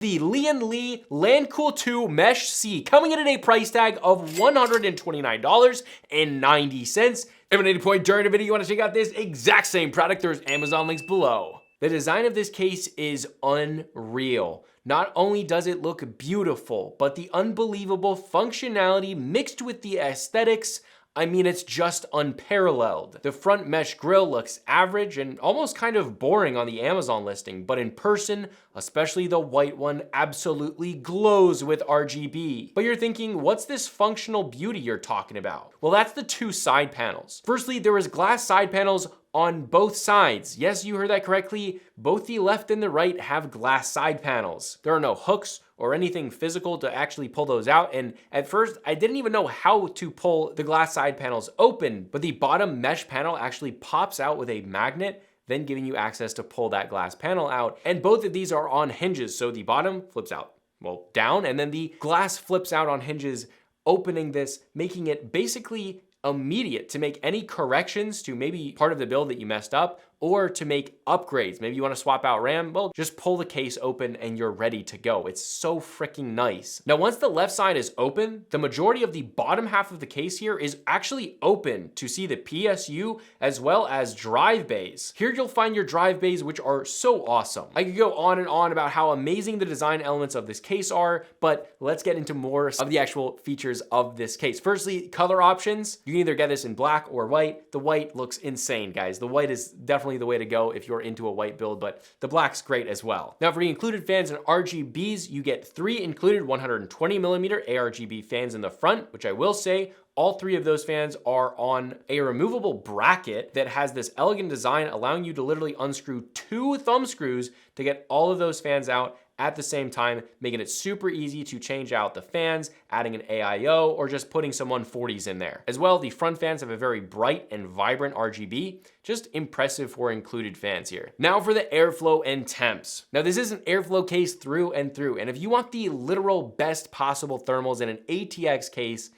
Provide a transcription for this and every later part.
The Lian LANCOOL 2 Mesh C, coming in at a price tag of $129.90. If at any point during the video you want to check out this exact same product, there's Amazon links below. The design of this case is unreal. Not only does it look beautiful, but the unbelievable functionality mixed with the aesthetics, I mean, it's just unparalleled. The front mesh grille looks average and almost kind of boring on the Amazon listing, but in person, especially the white one, absolutely glows with RGB. But you're thinking, what's this functional beauty you're talking about? Well, that's the two side panels. Firstly, there is glass side panels on both sides. Yes, you heard that correctly. Both the left and the right have glass side panels. There are no hooks or anything physical to actually pull those out. And at first, I didn't even know how to pull the glass side panels open, but the bottom mesh panel actually pops out with a magnet, then giving you access to pull that glass panel out. And both of these are on hinges. So the bottom flips out, well, down, and then the glass flips out on hinges, opening this, making it basically immediate to make any corrections to maybe part of the build that you messed up, or to make upgrades. Maybe you want to swap out RAM, well, just pull the case open and you're ready to go. It's so freaking nice. Now, once the left side is open, the majority of the bottom half of the case here is actually open to see the PSU as well as drive bays. Here you'll find your drive bays, which are so awesome. I could go on and on about how amazing the design elements of this case are, but let's get into more of the actual features of this case. Firstly, color options. You can either get this in black or white. The white looks insane, guys. The white is definitely the way to go if you're into a white build, but the black's great as well. Now, for the included fans and RGBs, you get 3 included 120mm ARGB fans in the front, which I will say, all 3 of those fans are on a removable bracket that has this elegant design, allowing you to literally unscrew 2 thumb screws to get all of those fans out at the same time, making it super easy to change out the fans, adding an AIO, or just putting some 140s in there. As well, the front fans have a very bright and vibrant RGB, just impressive for included fans here. Now for the airflow and temps. Now this is an airflow case through and through, and if you want the literal best possible thermals in an ATX case,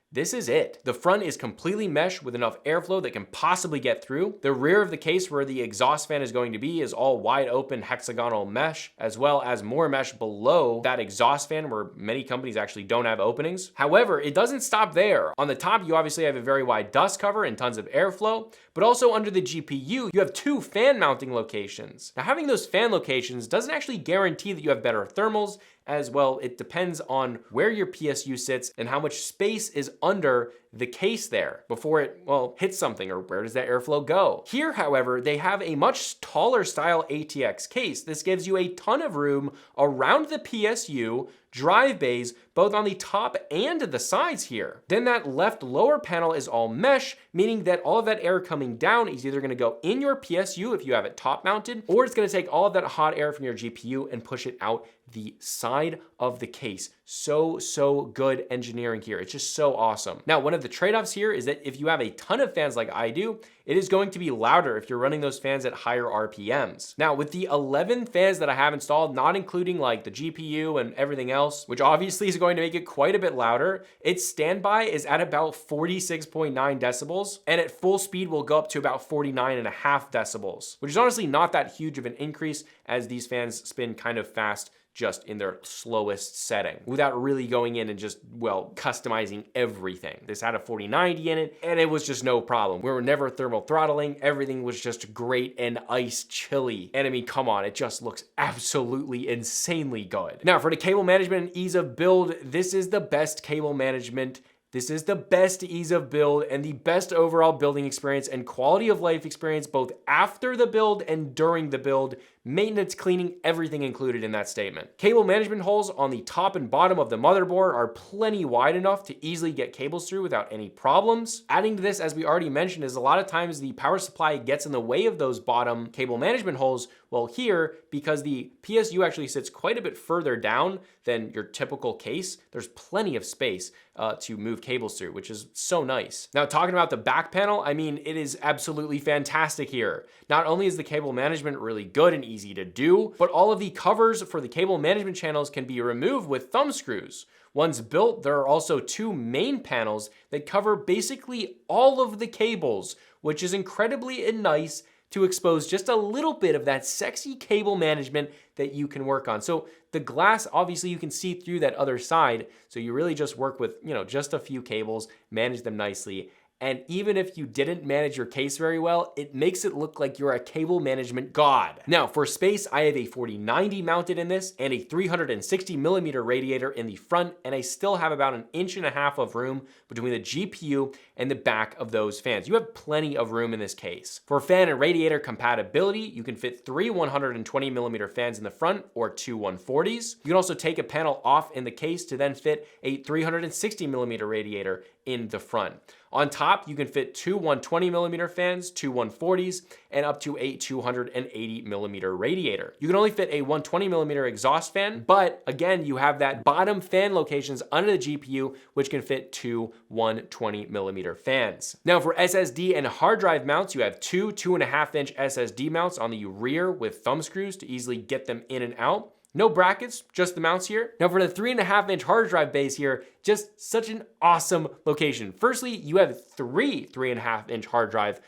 this is it. The front is completely mesh with enough airflow that can possibly get through. The rear of the case where the exhaust fan is going to be is all wide open hexagonal mesh, as well as more mesh below that exhaust fan where many companies actually don't have openings. However, it doesn't stop there. On the top, you obviously have a very wide dust cover and tons of airflow, but also under the GPU, you have 2 fan mounting locations. Now, having those fan locations doesn't actually guarantee that you have better thermals. As well, it depends on where your PSU sits and how much space is under the case there before it, well, hits something, or where does that airflow go? Here, however, they have a much taller style ATX case. This gives you a ton of room around the PSU, drive bays, both on the top and the sides here. Then that left lower panel is all mesh, meaning that all of that air coming down is either gonna go in your PSU if you have it top mounted, or it's gonna take all of that hot air from your GPU and push it out the side of the case. So good engineering here. It's just so awesome. Now, one of the trade-offs here is that if you have a ton of fans like I do, it is going to be louder if you're running those fans at higher RPMs. Now, with the 11 fans that I have installed, not including like the GPU and everything else, which obviously is going to make it quite a bit louder, its standby is at about 46.9 decibels, and at full speed will go up to about 49.5 decibels, which is honestly not that huge of an increase as these fans spin kind of fast just in their slowest setting without really going in and just, well, customizing everything. This had a 4090 in it and it was just no problem. We were never thermal throttling. Everything was just great and ice chilly. And I mean, come on, it just looks absolutely insanely good. Now for the cable management and ease of build, this is the best cable management. This is the best ease of build and the best overall building experience and quality of life experience, both after the build and during the build. Maintenance, cleaning, everything included in that statement. Cable management holes on the top and bottom of the motherboard are plenty wide enough to easily get cables through without any problems. Adding to this, as we already mentioned, is a lot of times the power supply gets in the way of those bottom cable management holes. Well, here, because the PSU actually sits quite a bit further down than your typical case, there's plenty of space to move cables through, which is so nice. Now, talking about the back panel, I mean, it is absolutely fantastic here. Not only is the cable management really good and easy to do, but all of the covers for the cable management channels can be removed with thumb screws. Once built, there are also 2 main panels that cover basically all of the cables, which is incredibly nice to expose just a little bit of that sexy cable management that you can work on. So The glass, obviously you can see through that other side, so you really just work with, just a few cables, manage them nicely. And even if you didn't manage your case very well, it makes it look like you're a cable management god. Now for space, I have a 4090 mounted in this and a 360mm radiator in the front, and I still have about 1.5 inches of room between the GPU and the back of those fans. You have plenty of room in this case. For fan and radiator compatibility, you can fit 3 120mm fans in the front or 2 140s. You can also take a panel off in the case to then fit a 360mm radiator in the front. On top, you can fit 2 120mm fans, 2 140s, and up to a 280mm radiator. You can only fit a 120mm exhaust fan, but again, you have that bottom fan locations under the GPU, which can fit 2 120mm fans. Now for SSD and hard drive mounts, you have two 2.5-inch SSD mounts on the rear with thumb screws to easily get them in and out. No brackets, just the mounts here. Now for the 3.5-inch hard drive base here, just such an awesome location. Firstly, you have 3.5-inch hard drive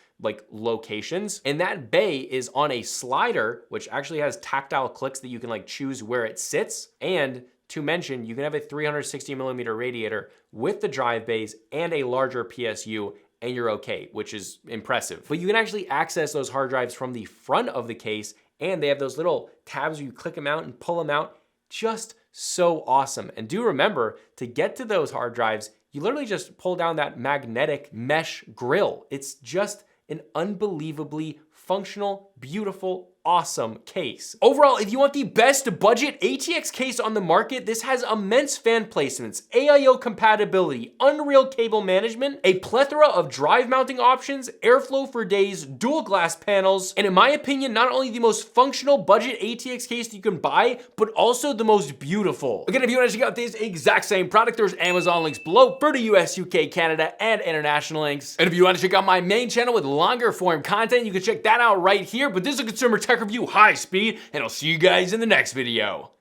locations, and that bay is on a slider, which actually has tactile clicks that you can choose where it sits. And to mention, you can have a 360mm radiator with the drive bays and a larger PSU, and you're okay, which is impressive. But you can actually access those hard drives from the front of the case, and they have those little tabs where you click them out and pull them out. Just so awesome. And do remember, to get to those hard drives, you literally just pull down that magnetic mesh grill. It's just an unbelievably functional, beautiful, awesome case. Overall, if you want the best budget ATX case on the market, this has immense fan placements, AIO compatibility, unreal cable management, a plethora of drive mounting options, airflow for days, dual glass panels, and in my opinion, not only the most functional budget ATX case you can buy, but also the most beautiful. Again, if you want to check out this exact same product, there's Amazon links below for the US, UK, Canada, and international links. And if you want to check out my main channel with longer form content, you can check that out right here. But this is a consumer tech review high speed, and I'll see you guys in the next video.